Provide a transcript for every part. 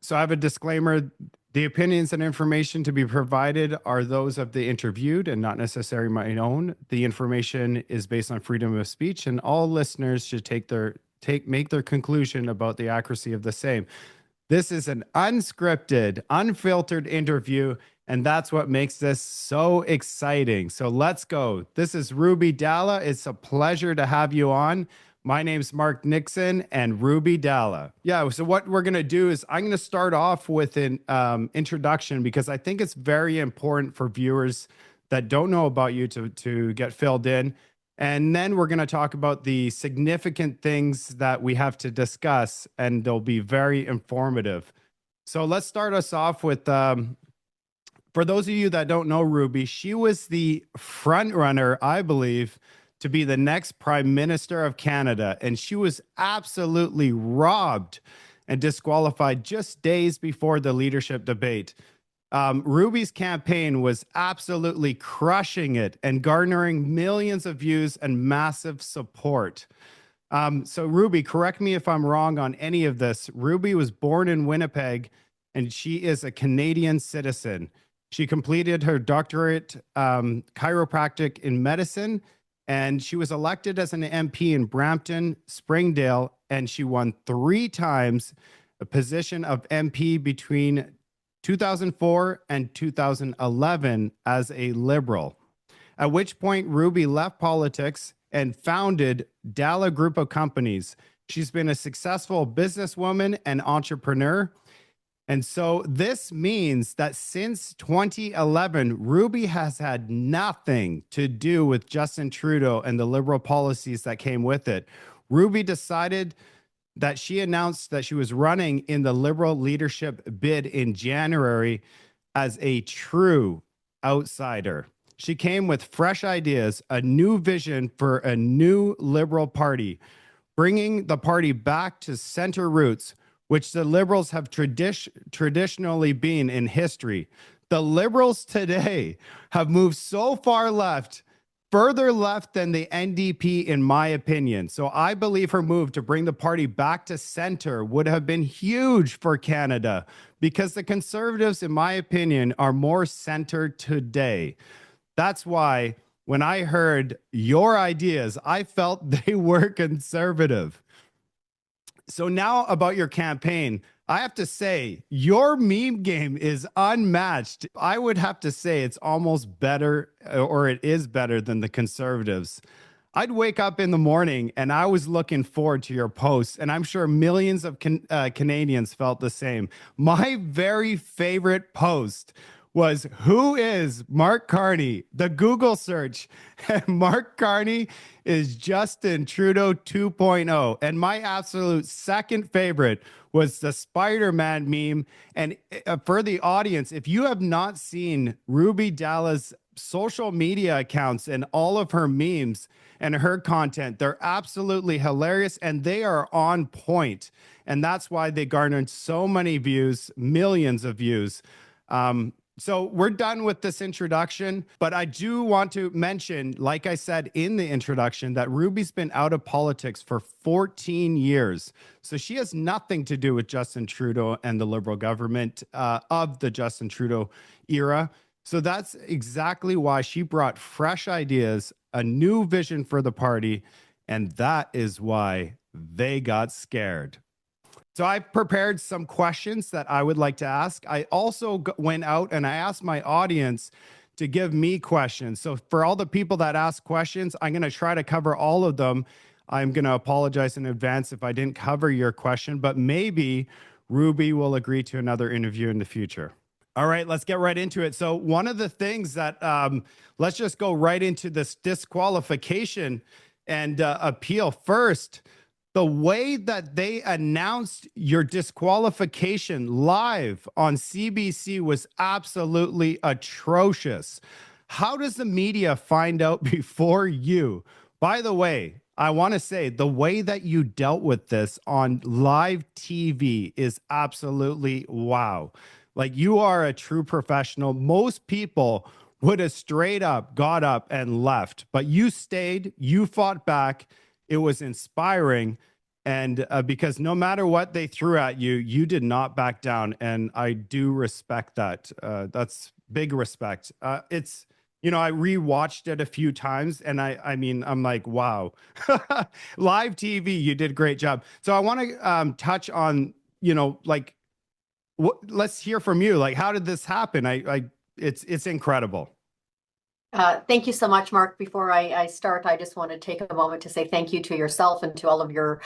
So I have a disclaimer. The opinions and information to be provided are those of the interviewed and not necessarily my own. The information is based on freedom of speech, and all listeners should make their conclusion about the accuracy of the same. This is an unscripted, unfiltered interview, and that's what makes this so exciting. So let's go. This is Ruby Dhalla. It's a pleasure to have you on. My name's Mark Nixon and Ruby Dhalla. Yeah, so what we're going to do is I'm going to start off with an introduction because I think it's very important for viewers that don't know about you to get filled in. And then we're going to talk about the significant things that we have to discuss, and they'll be very informative. So let's start us off with, for those of you that don't know Ruby, she was the front runner, I believe, to be the next Prime Minister of Canada. And she was absolutely robbed and disqualified just days before the leadership debate. Ruby's campaign was absolutely crushing it and garnering millions of views and massive support. So Ruby, correct me if I'm wrong on any of this. Ruby was born in Winnipeg and she is a Canadian citizen. She completed her doctorate chiropractic in medicine, and she was elected as an MP in Brampton, Springdale, and she won 3 times a position of MP between 2004 and 2011 as a Liberal, at which point Ruby left politics and founded Dhalla Group of Companies. She's been a successful businesswoman and entrepreneur. And so this means that since 2011, Ruby has had nothing to do with Justin Trudeau and the Liberal policies that came with it. Ruby decided that she announced that she was running in the Liberal leadership bid in January as a true outsider. She came with fresh ideas, a new vision for a new Liberal Party, bringing the party back to center roots, which the Liberals have traditionally been in history. The Liberals today have moved so far left, further left than the NDP, in my opinion. So I believe her move to bring the party back to center would have been huge for Canada, because the Conservatives, in my opinion, are more centered today. That's why when I heard your ideas, I felt they were conservative. So now about your campaign, I have to say your meme game is unmatched. I would have to say it's almost better, or it is better than the Conservatives. I'd wake up in the morning and I was looking forward to your posts, and I'm sure millions of Canadians felt the same. My very favorite post was, "Who is Mark Carney?" The Google search. And Mark Carney is Justin Trudeau 2.0. And my absolute second favorite was the Spider-Man meme. And for the audience, if you have not seen Ruby Dhalla's social media accounts and all of her memes and her content, they're absolutely hilarious and they are on point. And that's why they garnered so many views, millions of views. So we're done with this introduction, but I do want to mention, like I said in the introduction, that Ruby's been out of politics for 14 years. So she has nothing to do with Justin Trudeau and the Liberal government of the Justin Trudeau era. So that's exactly why she brought fresh ideas, a new vision for the party, and that is why they got scared. So I prepared some questions that I would like to ask. I also went out and I asked my audience to give me questions. So for all the people that ask questions, I'm going to try to cover all of them. I'm going to apologize in advance if I didn't cover your question, but maybe Ruby will agree to another interview in the future. All right, let's get right into it. So one of the things that, let's just go right into this disqualification and appeal first. The way that they announced your disqualification live on CBC was absolutely atrocious. How does the media find out before you? By the way, I want to say the way that you dealt with this on live TV is absolutely wow. Like, you are a true professional. Most people would have straight up got up and left, but you stayed, you fought back. It was inspiring. And because no matter what they threw at you, you did not back down. And I do respect that. That's big respect. It's, I rewatched it a few times and I mean, I'm like, wow, live TV, you did a great job. So I want to touch on, like, let's hear from you. Like, how did this happen? It's incredible. Thank you so much, Mark. Before I start, I just want to take a moment to say thank you to yourself and to all of your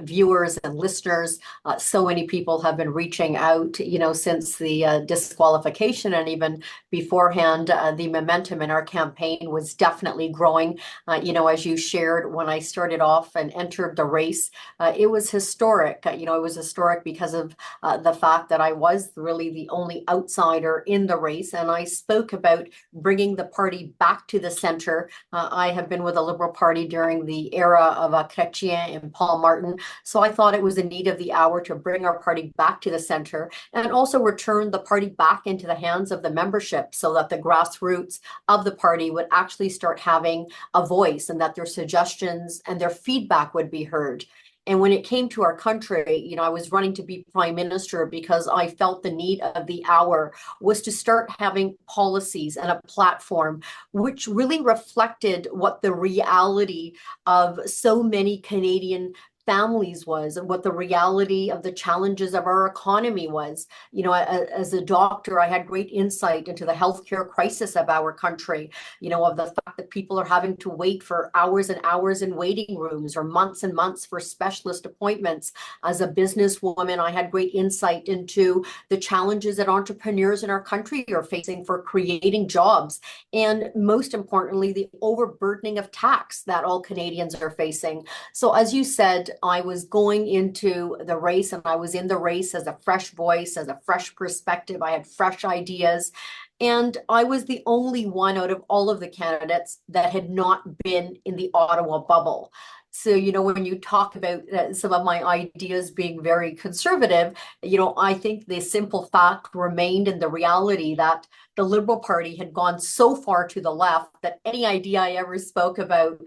viewers and listeners. So many people have been reaching out, since the disqualification, and even beforehand. The momentum in our campaign was definitely growing. As you shared, when I started off and entered the race, it was historic. It was historic because of the fact that I was really the only outsider in the race, and I spoke about bringing the party back to the center. I have been with the Liberal Party during the era of Chrétien and Paul Martin, so I thought it was the need of the hour to bring our party back to the center and also return the party back into the hands of the membership so that the grassroots of the party would actually start having a voice and that their suggestions and their feedback would be heard. And when it came to our country, I was running to be prime minister because I felt the need of the hour was to start having policies and a platform which really reflected what the reality of so many Canadian families was and what the reality of the challenges of our economy was. As a doctor, I had great insight into the healthcare crisis of our country, of the fact that people are having to wait for hours and hours in waiting rooms or months and months for specialist appointments. As a businesswoman, I had great insight into the challenges that entrepreneurs in our country are facing for creating jobs. And most importantly, the overburdening of tax that all Canadians are facing. So as you said, I was going into the race and I was in the race as a fresh voice, as a fresh perspective. I had fresh ideas. And I was the only one out of all of the candidates that had not been in the Ottawa bubble. So, when you talk about some of my ideas being very conservative, I think the simple fact remained in the reality that the Liberal Party had gone so far to the left that any idea I ever spoke about,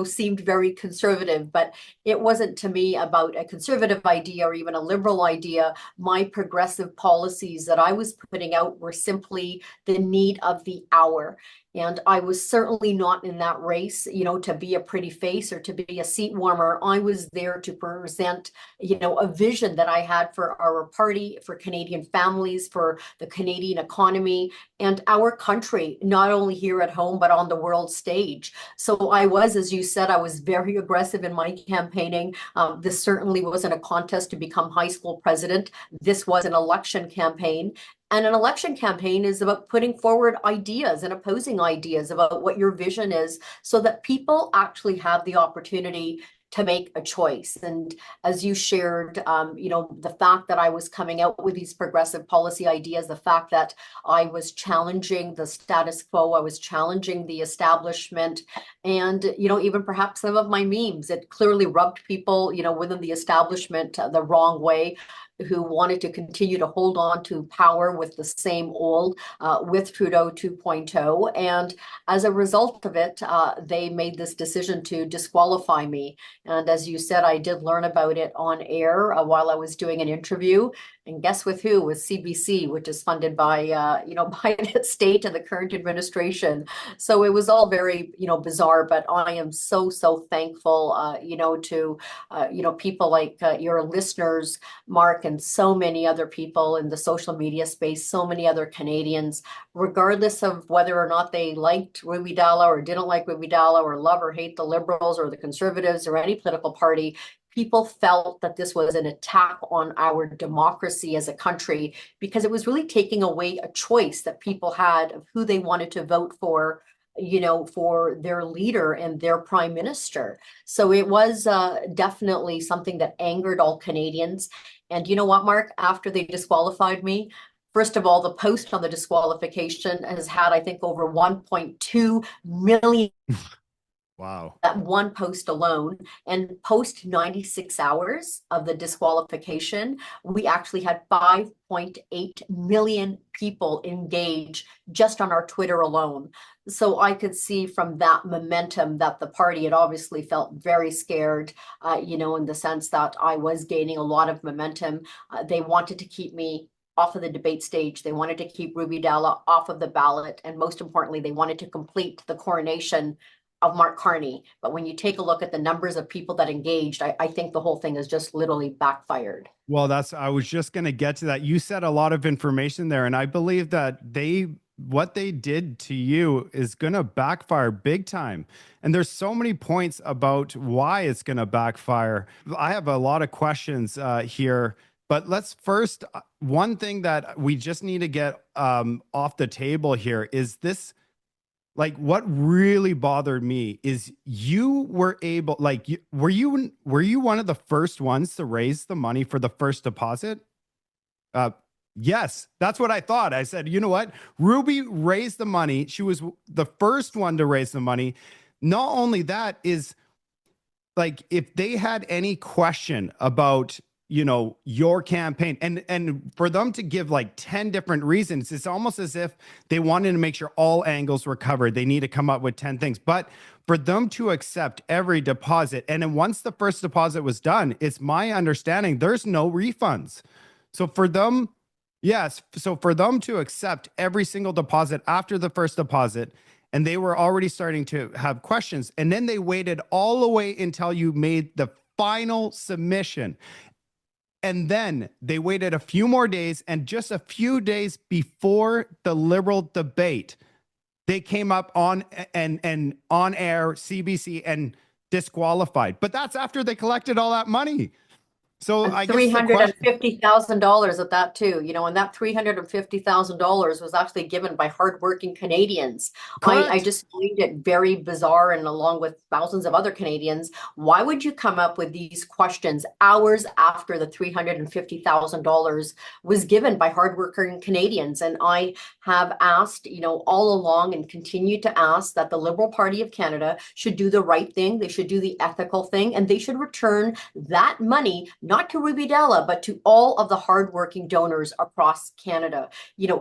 seemed very conservative. But it wasn't to me about a conservative idea or even a liberal idea. My progressive policies that I was putting out were simply the need of the hour. And I was certainly not in that race, to be a pretty face or to be a seat warmer. I was there to present, a vision that I had for our party, for Canadian families, for the Canadian economy, and our country, not only here at home, but on the world stage. So I was, as you said, I was very aggressive in my campaigning. This certainly wasn't a contest to become high school president. This was an election campaign. And an election campaign is about putting forward ideas and opposing ideas about what your vision is so that people actually have the opportunity to make a choice. And as you shared, the fact that I was coming out with these progressive policy ideas, the fact that I was challenging the status quo, I was challenging the establishment, and, even perhaps some of my memes, it clearly rubbed people, within the establishment the wrong way, who wanted to continue to hold on to power with the same old, with Trudeau 2.0. And as a result of it, they made this decision to disqualify me. And as you said, I did learn about it on air while I was doing an interview. And guess with who? With CBC, which is funded by, by the state and the current administration. So it was all very, bizarre. But I am so, so thankful, to, people like your listeners, Mark, and so many other people in the social media space, so many other Canadians, regardless of whether or not they liked Ruby Dhalla or didn't like Ruby Dhalla or love or hate the Liberals or the Conservatives or any political party. People felt that this was an attack on our democracy as a country because it was really taking away a choice that people had of who they wanted to vote for, for their leader and their prime minister. So it was definitely something that angered all Canadians. And you know what, Mark? After they disqualified me, first of all, the post on the disqualification has had, I think, over 1.2 million Wow. That one post alone, and post 96 hours of the disqualification, we actually had 5.8 million people engage just on our Twitter alone. So I could see from that momentum that the party had obviously felt very scared, in the sense that I was gaining a lot of momentum. They wanted to keep me off of the debate stage. They wanted to keep Ruby Dhalla off of the ballot. And most importantly, they wanted to complete the coronation of Mark Carney. But when you take a look at the numbers of people that engaged, I think the whole thing is just literally backfired. Well, I was just going to get to that. You said a lot of information there, and I believe that what they did to you is going to backfire big time. And there's so many points about why it's going to backfire. I have a lot of questions here, but let's first, one thing that we just need to get off the table here is this. Like, what really bothered me is you were able, like, were you one of the first ones to raise the money for the first deposit? Yes, that's what I thought. I said, you know what? Ruby raised the money. She was the first one to raise the money. Not only that, is like, if they had any question about, your campaign, and for them to give like 10 different reasons, it's almost as if they wanted to make sure all angles were covered. They need to come up with 10 things. But for them to accept every deposit, and then once the first deposit was done, it's my understanding there's no refunds. So for them, yes, so for them to accept every single deposit after the first deposit, and they were already starting to have questions, and then they waited all the way until you made the final submission. And then they waited a few more days, and just a few days before the Liberal debate, they came up on and on air CBC and disqualified. But that's after they collected all that money. So I guess $350,000 at that too, and that $350,000 was actually given by hardworking Canadians. I just find it very bizarre, and along with thousands of other Canadians, why would you come up with these questions hours after the $350,000 was given by hardworking Canadians? And I have asked, all along, and continue to ask, that the Liberal Party of Canada should do the right thing. They should do the ethical thing, and they should return that money, not to Ruby Dhalla, but to all of the hardworking donors across Canada.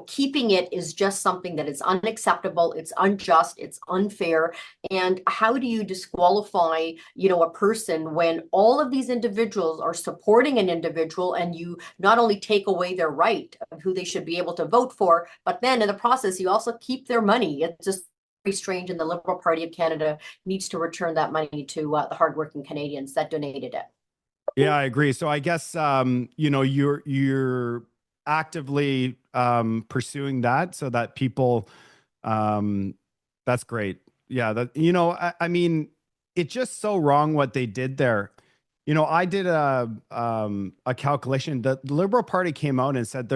Keeping it is just something that is unacceptable. It's unjust. It's unfair. And how do you disqualify, a person when all of these individuals are supporting an individual, and you not only take away their right of who they should be able to vote for, but then in the process, you also keep their money? It's just very strange, and the Liberal Party of Canada needs to return that money to the hardworking Canadians that donated it. Yeah, I agree. So I guess you're actively pursuing that so that people that's great. Yeah, that I mean, it's just so wrong what they did there. I did a calculation. The Liberal Party came out and said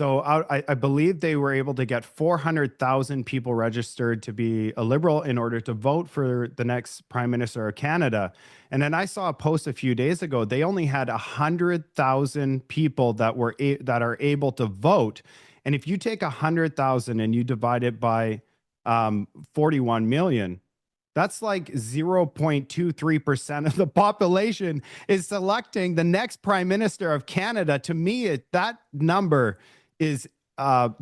I believe they were able to get 400,000 people registered to be a Liberal in order to vote for the next Prime Minister of Canada. And then I saw a post a few days ago. They only had 100,000 people that are able to vote. And if you take 100,000 and you divide it by 41 million, that's like 0.23% of the population is selecting the next Prime Minister of Canada. To me, that number is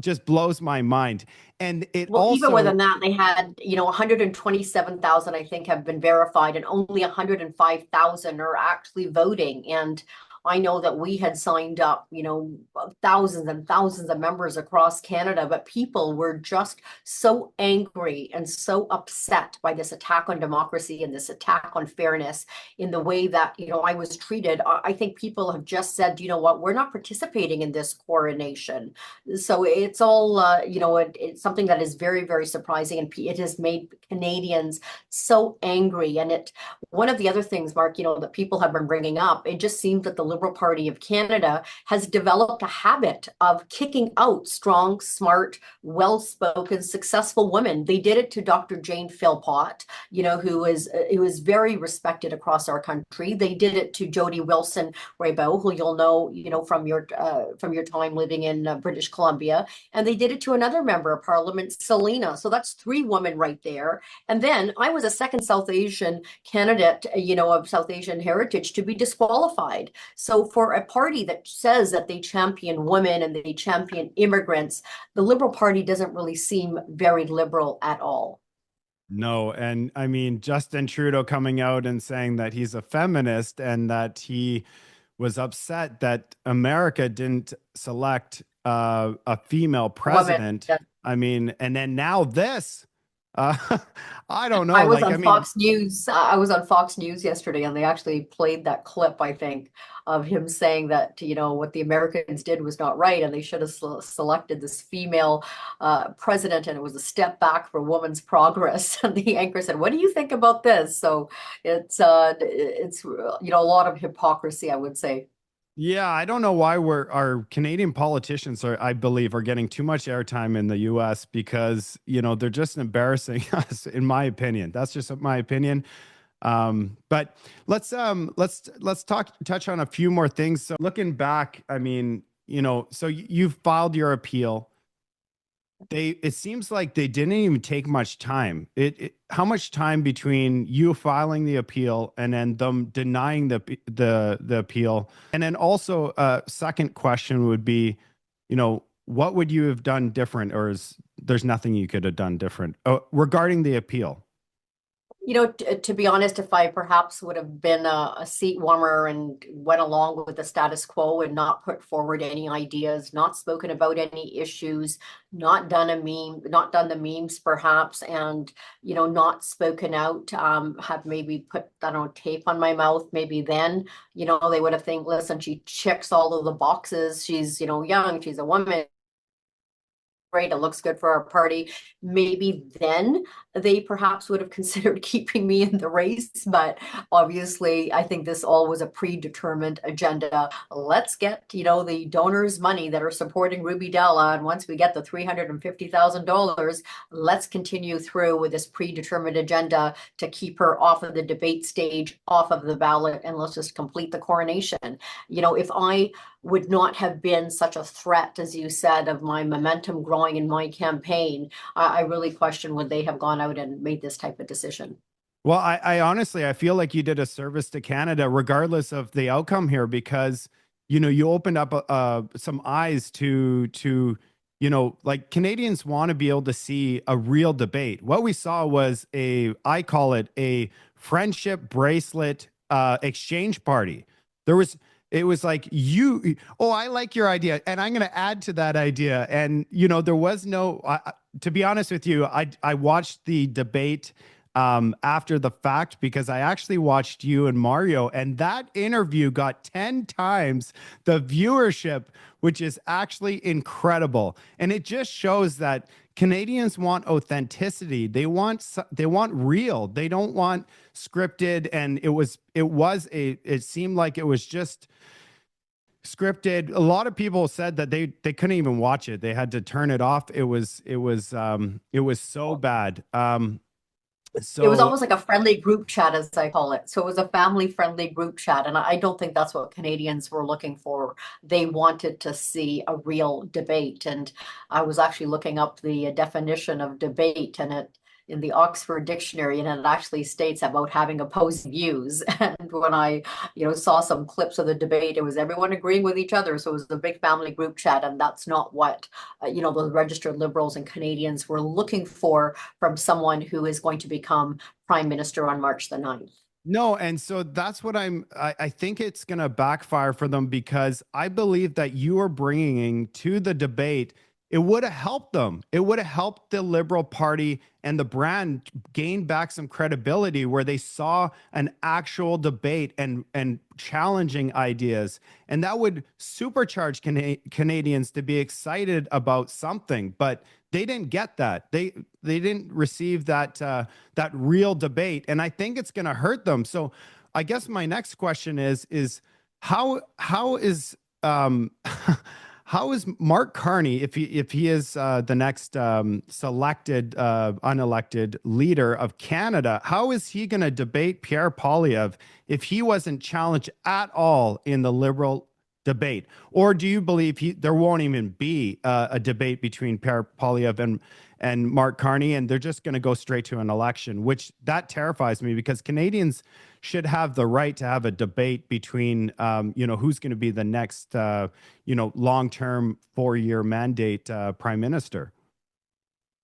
just blows my mind. And it also, even more than that, they had 127,000, I think, have been verified, and only 105,000 are actually voting. And I know that we had signed up, thousands and thousands of members across Canada, but people were just so angry and so upset by this attack on democracy and this attack on fairness in the way that, I was treated. I think people have just said, you know what, we're not participating in this coronation. So it's all, it's something that is very, very surprising, and it has made Canadians so angry. And one of the other things, Mark, that people have been bringing up, it just seems that the Liberal Party of Canada has developed a habit of kicking out strong, smart, well-spoken, successful women. They did it to Dr. Jane Philpott, who was very respected across our country. They did it to Jody Wilson-Raybould, who you'll know, from your time living in British Columbia, and they did it to another member of Parliament, Selena. So that's three women right there. And then I was a second South Asian candidate, of South Asian heritage to be disqualified. So for a party that says that they champion women and they champion immigrants, the Liberal Party doesn't really seem very liberal at all. No, and I mean, Justin Trudeau coming out and saying that he's a feminist and that he was upset that America didn't select a female president. Women, I mean, and then now this, uh, I don't I know. was Like, I on mean, Fox News. I was on Fox News yesterday, and they actually played that clip, I think, of him saying that, what the Americans did was not right, and they should have selected this female president, and it was a step back for women's progress. And the anchor said, "What do you think about this?" So it's a lot of hypocrisy, I would say. yeah, I don't know why our Canadian politicians I believe, are getting too much airtime in the US because, they're just embarrassing us, in my opinion. That's just my opinion. But let's touch on a few more things. So looking back, I mean, so you've filed your appeal. It seems like they didn't even take much time. How much time between you filing the appeal and then them denying the appeal? And then also, second question would be, what would you have done different, or there's nothing you could have done different regarding the appeal? To be honest, if I perhaps would have been a seat warmer and went along with the status quo and not put forward any ideas, not spoken about any issues, not done the memes perhaps, and not spoken out, have maybe put, I don't know, tape on my mouth, maybe then, they would have think, listen, she checks all of the boxes. She's, young, she's a woman. Great, it looks good for our party. Maybe then they perhaps would have considered keeping me in the race, but obviously I think this all was a predetermined agenda. Let's get, the donors' money that are supporting Ruby Dhalla, and once we get the $350,000, let's continue through with this predetermined agenda to keep her off of the debate stage, off of the ballot, and let's just complete the coronation. If I would not have been such a threat, as you said, of my momentum growing in my campaign, I really question would they have gone out and made this type of decision. Well, I honestly, I feel like you did a service to Canada, regardless of the outcome here, because you opened up some eyes to like Canadians want to be able to see a real debate. What we saw was I call it a friendship bracelet exchange party. It was like I like your idea, and I'm going to add to that idea. And there was no. To be honest with you, I watched the debate after the fact because I actually watched you and Mario, and that interview got 10 times the viewership, which is actually incredible. And it just shows that Canadians want authenticity. They want real. They don't want scripted. And it seemed like it was just scripted. A lot of people said that they couldn't even watch it. They had to turn it off. It was so bad. It was So almost like a friendly group chat, as I call it. So it was a family-friendly group chat, and I don't think that's what Canadians were looking for. They wanted to see a real debate, and I was actually looking up the definition of debate, and in the Oxford Dictionary, and it actually states about having opposing views. And when I, saw some clips of the debate, it was everyone agreeing with each other. So it was a big family group chat, and that's not what, the registered Liberals and Canadians were looking for from someone who is going to become Prime Minister on March the 9th. no, and so that's what I think it's going to backfire for them because I believe that you are bringing to the debate. It would have helped them. It would have helped the Liberal Party and the brand gain back some credibility where they saw an actual debate and challenging ideas. And that would supercharge Canadians to be excited about something. But they didn't get that. They didn't receive that real debate. And I think it's going to hurt them. So I guess my next question is how is how is Mark Carney, if he is the next selected unelected leader of Canada, how is he going to debate Pierre Poilievre if he wasn't challenged at all in the Liberal debate? Or do you believe there won't even be a debate between Pierre Poilievre and Mark Carney, and they're just going to go straight to an election, which that terrifies me, because Canadians should have the right to have a debate between, who's going to be the next, long-term 4-year mandate prime minister.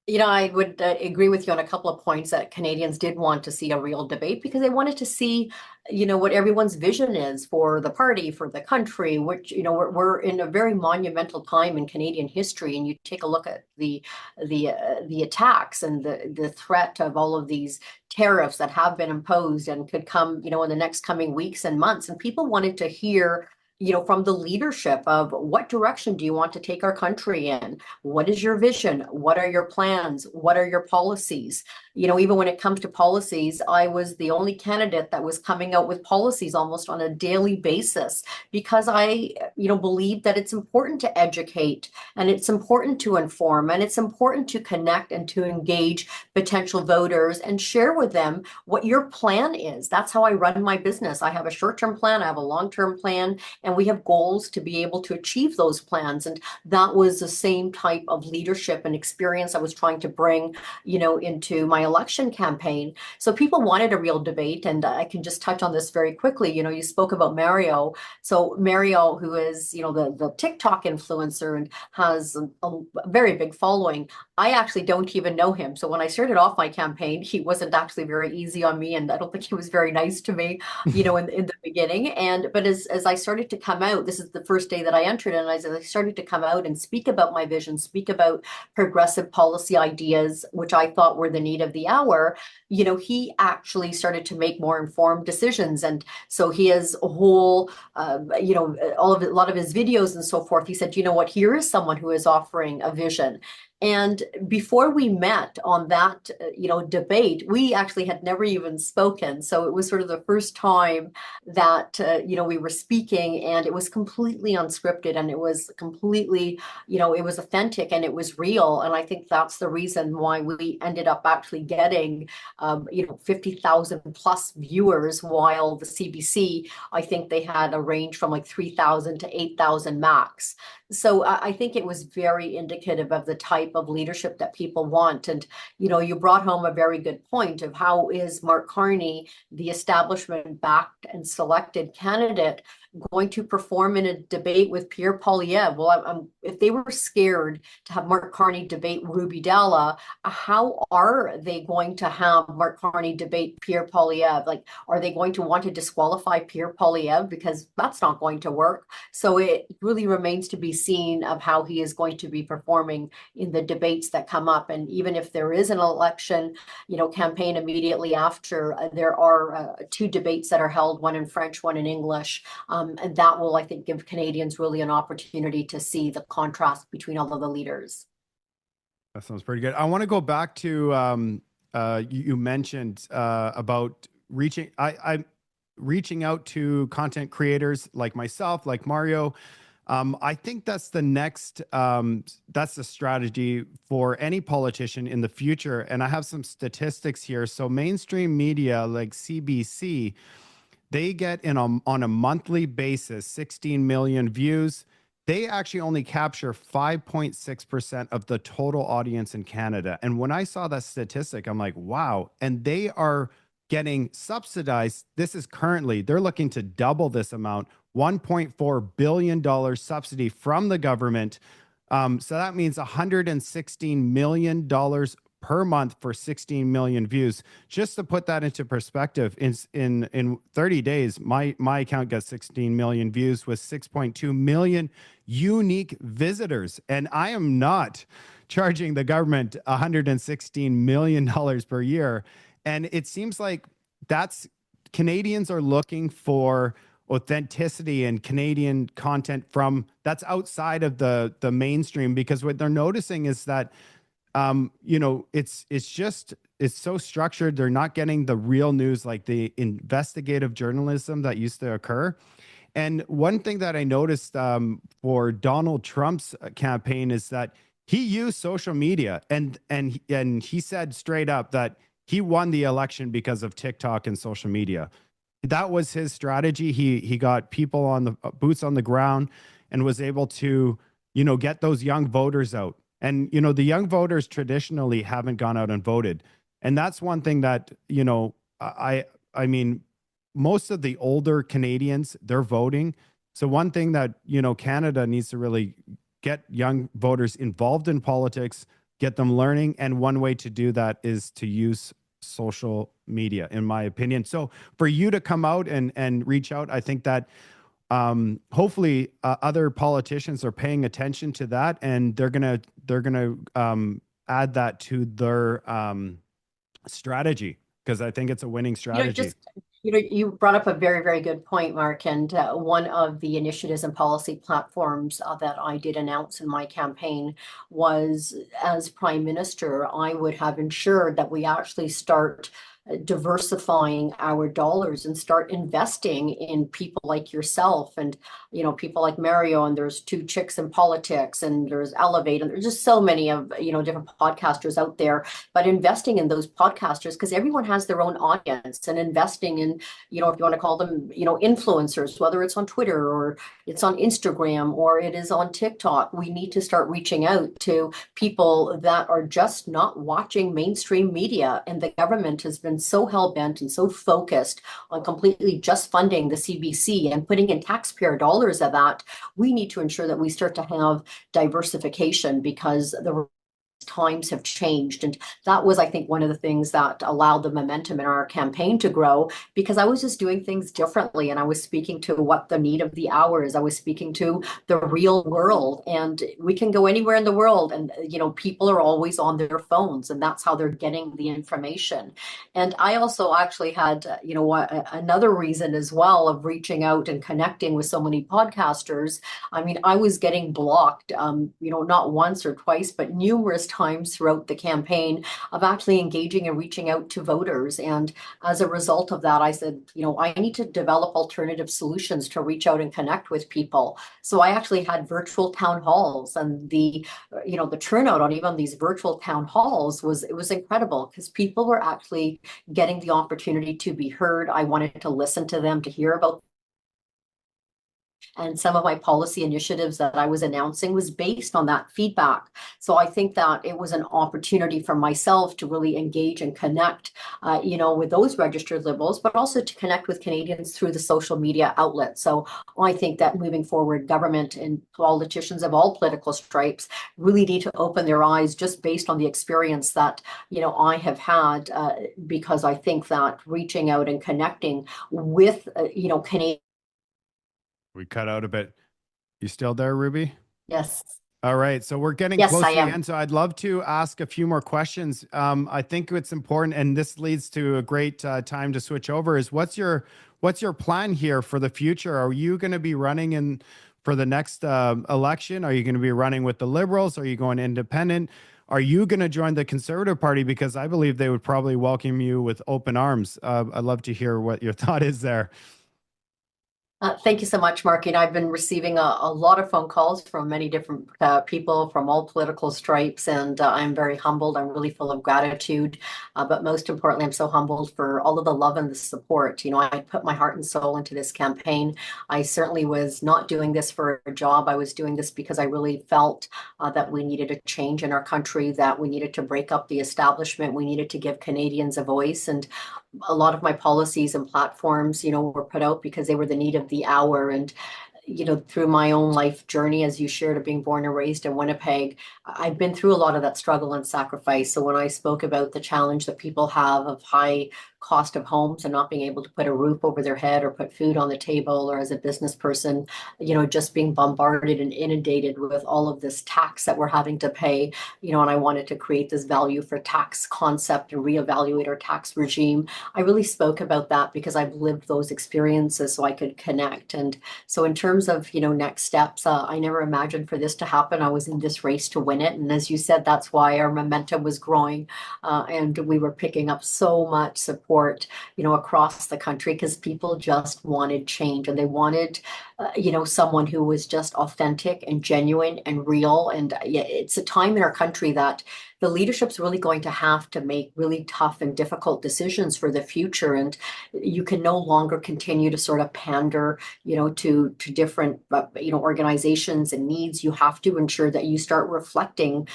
I would agree with you on a couple of points that Canadians did want to see a real debate because they wanted to see, what everyone's vision is for the party, for the country, which, we're in a very monumental time in Canadian history. And you take a look at the attacks and the threat of all of these tariffs that have been imposed and could come, in the next coming weeks and months. And people wanted to hear, from the leadership of what direction do you want to take our country in? What is your vision? What are your plans? What are your policies? Even when it comes to policies, I was the only candidate that was coming out with policies almost on a daily basis because I, believe that it's important to educate and it's important to inform and it's important to connect and to engage potential voters and share with them what your plan is. That's how I run my business. I have a short-term plan, I have a long-term plan, and we have goals to be able to achieve those plans. And that was the same type of leadership and experience I was trying to bring, into my election campaign. So people wanted a real debate, and I can just touch on this very quickly. You spoke about Mario. So Mario, who is, the TikTok influencer and has a very big following, I actually don't even know him. So when I started off my campaign, he wasn't actually very easy on me, and I don't think he was very nice to me, in the beginning. But as I started to come out, this is the first day that I entered, and as I started to come out and speak about my vision, speak about progressive policy ideas, which I thought were the need of the hour, he actually started to make more informed decisions. And so he has a whole, a lot of his videos and so forth. He said, you know what, here is someone who is offering a vision. And before we met on that, debate, we actually had never even spoken. So it was sort of the first time that, we were speaking, and it was completely unscripted, and it was completely, it was authentic and it was real. And I think that's the reason why we ended up actually getting, 50,000 plus viewers, while the CBC, I think they had a range from like 3,000 to 8,000 max. So I think it was very indicative of the type of leadership that people want. And, you brought home a very good point of how is Mark Carney, the establishment backed and selected candidate, going to perform in a debate with Pierre Poilievre? Well, if they were scared to have Mark Carney debate Ruby Dhalla, how are they going to have Mark Carney debate Pierre Poilievre? Like, are they going to want to disqualify Pierre Poilievre? Because that's not going to work. So it really remains to be seen of how he is going to be performing in the debates that come up. And even if there is an election, campaign immediately after, there are 2 debates that are held, one in French, one in English. And that will, I think, give Canadians really an opportunity to see the contrast between all of the leaders. That sounds pretty good. I want to go back to you mentioned about reaching out to content creators like myself, like Mario. I think that's the next, that's the strategy for any politician in the future. And I have some statistics here. So mainstream media like CBC, they get on a monthly basis 16 million views. They actually only capture 5.6% of the total audience in Canada. And when I saw that statistic, I'm like, wow. And they are getting subsidized. This is currently, they're looking to double this amount, $1.4 billion subsidy from the government. So that means $116 million per month for 16 million views. Just to put that into perspective, in 30 days, my account got 16 million views with 6.2 million unique visitors. And I am not charging the government $116 million per year. And it seems like Canadians are looking for authenticity and Canadian content that's outside of the mainstream, because what they're noticing is that it's so structured. They're not getting the real news, like the investigative journalism that used to occur. And one thing that I noticed for Donald Trump's campaign is that he used social media, and he said straight up that he won the election because of TikTok and social media. That was his strategy. He got people on the boots on the ground and was able to, get those young voters out. And the young voters traditionally haven't gone out and voted. And that's one thing that, I mean, most of the older Canadians, they're voting. So one thing that, Canada needs to really get young voters involved in politics, get them learning. And one way to do that is to use social media, in my opinion. So for you to come out and reach out, I think that hopefully other politicians are paying attention to that, and they're gonna add that to their strategy, because I think it's a winning strategy. You brought up a very, very good point, Mark. And one of the initiatives and policy platforms that I did announce in my campaign was, as Prime Minister, I would have ensured that we actually start diversifying our dollars and start investing in people like yourself and people like Mario, and there's Two Chicks in Politics, and there's Elevate, and there's just so many of different podcasters out there. But investing in those podcasters, because everyone has their own audience, and investing in if you want to call them influencers, whether it's on Twitter or it's on Instagram or it is on TikTok, we need to start reaching out to people that are just not watching mainstream media. And the government has been so hell-bent and so focused on completely just funding the CBC and putting in taxpayer dollars of that. We need to ensure that we start to have diversification, because the times have changed. And that was, I think, one of the things that allowed the momentum in our campaign to grow, because I was just doing things differently, and I was speaking to what the need of the hour is. I was speaking to the real world, and we can go anywhere in the world, and people are always on their phones, and that's how they're getting the information. And I also actually had another reason as well of reaching out and connecting with so many podcasters. I mean, I was getting blocked not once or twice, but numerous times throughout the campaign of actually engaging and reaching out to voters. And as a result of that, I said, I need to develop alternative solutions to reach out and connect with people. So I actually had virtual town halls, and the turnout on even these virtual town halls was incredible, because people were actually getting the opportunity to be heard. I wanted to listen to them, to hear about. And some of my policy initiatives that I was announcing was based on that feedback. So I think that it was an opportunity for myself to really engage and connect, with those registered Liberals, but also to connect with Canadians through the social media outlets. So I think that moving forward, government and politicians of all political stripes really need to open their eyes, just based on the experience that, I have had, because I think that reaching out and connecting with, Canadians. We cut out a bit. You still there, Ruby? Yes. All right. So we're getting Yes, close I to the am. end. So I'd love to ask a few more questions. I think it's important, and this leads to a great time to switch over, is what's your plan here for the future? Are you going to be running in for the next election? Are you going to be running with the Liberals? Are you going independent? Are you going to join the Conservative Party? Because I believe they would probably welcome you with open arms. I'd love to hear what your thought is there. Thank you so much, Mark. I've been receiving a lot of phone calls from many different people from all political stripes, and I'm very humbled. I'm really full of gratitude, but most importantly, I'm so humbled for all of the love and the support. I put my heart and soul into this campaign. I certainly was not doing this for a job. I was doing this because I really felt that we needed a change in our country, that we needed to break up the establishment. We needed to give Canadians a voice, and a lot of my policies and platforms, were put out because they were the need of the hour. And through my own life journey, as you shared, of being born and raised in Winnipeg, I've been through a lot of that struggle and sacrifice. So when I spoke about the challenge that people have of high cost of homes and not being able to put a roof over their head or put food on the table, or as a business person, just being bombarded and inundated with all of this tax that we're having to pay, and I wanted to create this value for tax concept and reevaluate our tax regime. I really spoke about that because I've lived those experiences, so I could connect. And so in terms of, next steps, I never imagined for this to happen. I was in this race to win it. And as you said, that's why our momentum was growing, and we were picking up so much support support, across the country, because people just wanted change, and they wanted, someone who was just authentic and genuine and real. And yeah, it's a time in our country that the leadership's really going to have to make really tough and difficult decisions for the future. And you can no longer continue to sort of pander, to different, organizations and needs. You have to ensure that you start reflecting,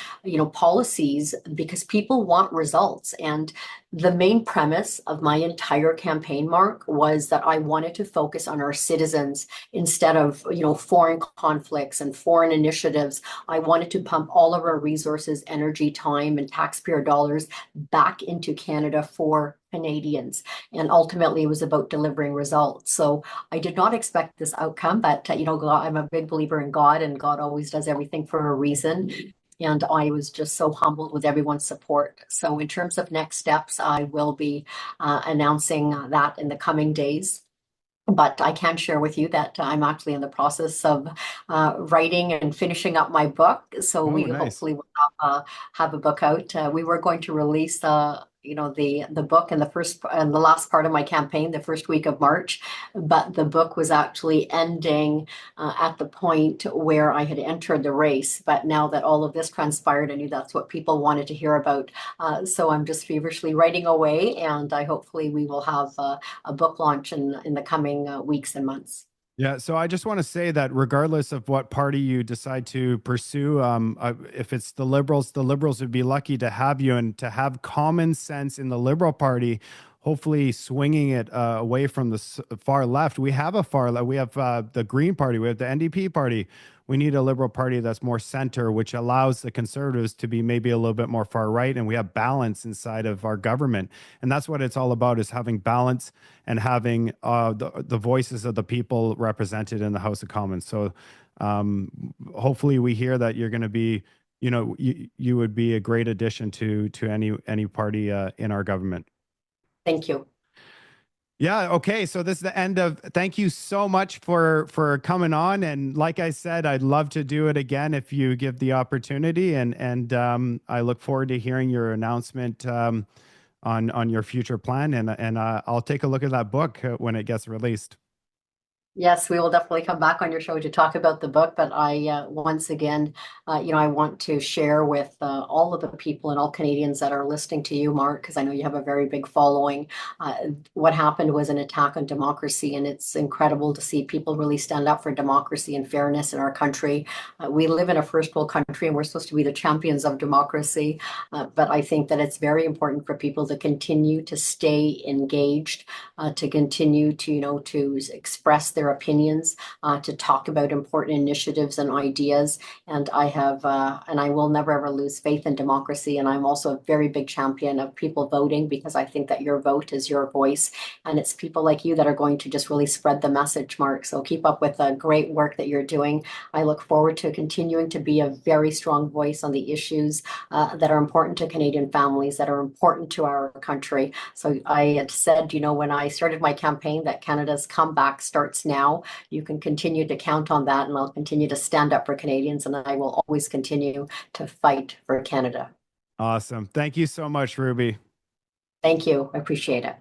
policies, because people want results. And the main premise of my entire campaign, Mark, was that I wanted to focus on our citizens instead of, foreign conflicts and foreign initiatives. I wanted to pump all of our resources, energy, time, and taxpayer dollars back into Canada for Canadians. And ultimately, it was about delivering results. So I did not expect this outcome, but, God, I'm a big believer in God, and God always does everything for a reason. And I was just so humbled with everyone's support. So in terms of next steps, I will be announcing that in the coming days. But I can share with you that I'm actually in the process of writing and finishing up my book. So Oh, we nice. hopefully will have a book out. We were going to release the book in the first and the last part of my campaign, the first week of March, but the book was actually ending at the point where I had entered the race. But now that all of this transpired, I knew that's what people wanted to hear about. So I'm just feverishly writing away, and I hopefully we will have a book launch in the coming weeks and months. Yeah, so I just want to say that regardless of what party you decide to pursue, if it's the Liberals would be lucky to have you, and to have common sense in the Liberal Party, hopefully swinging it away from the far left. We have a far left. We have the Green Party. We have the NDP Party. We need a Liberal Party that's more center, which allows the Conservatives to be maybe a little bit more far right, and we have balance inside of our government. And that's what it's all about, is having balance and having the voices of the people represented in the House of Commons. So hopefully we hear that you're going to be, you would be a great addition to any party in our government. Thank you. Yeah. Okay. So this is the end of. Thank you so much for coming on. And like I said, I'd love to do it again if you give the opportunity. And I look forward to hearing your announcement on your future plan. And I'll take a look at that book when it gets released. Yes, we will definitely come back on your show to talk about the book. But I, once again, I want to share with all of the people and all Canadians that are listening to you, Mark, because I know you have a very big following. What happened was an attack on democracy, and it's incredible to see people really stand up for democracy and fairness in our country. We live in a first world country, and we're supposed to be the champions of democracy. But I think that it's very important for people to continue to stay engaged, to continue to, to express their opinions, to talk about important initiatives and ideas. And I have, and I will never ever lose faith in democracy. And I'm also a very big champion of people voting, because I think that your vote is your voice. And it's people like you that are going to just really spread the message, Mark. So keep up with the great work that you're doing. I look forward to continuing to be a very strong voice on the issues that are important to Canadian families, that are important to our country. So I had said, when I started my campaign, that Canada's comeback starts now. You can continue to count on that, and I'll continue to stand up for Canadians, and I will always continue to fight for Canada. Awesome. Thank you so much, Ruby. Thank you. I appreciate it.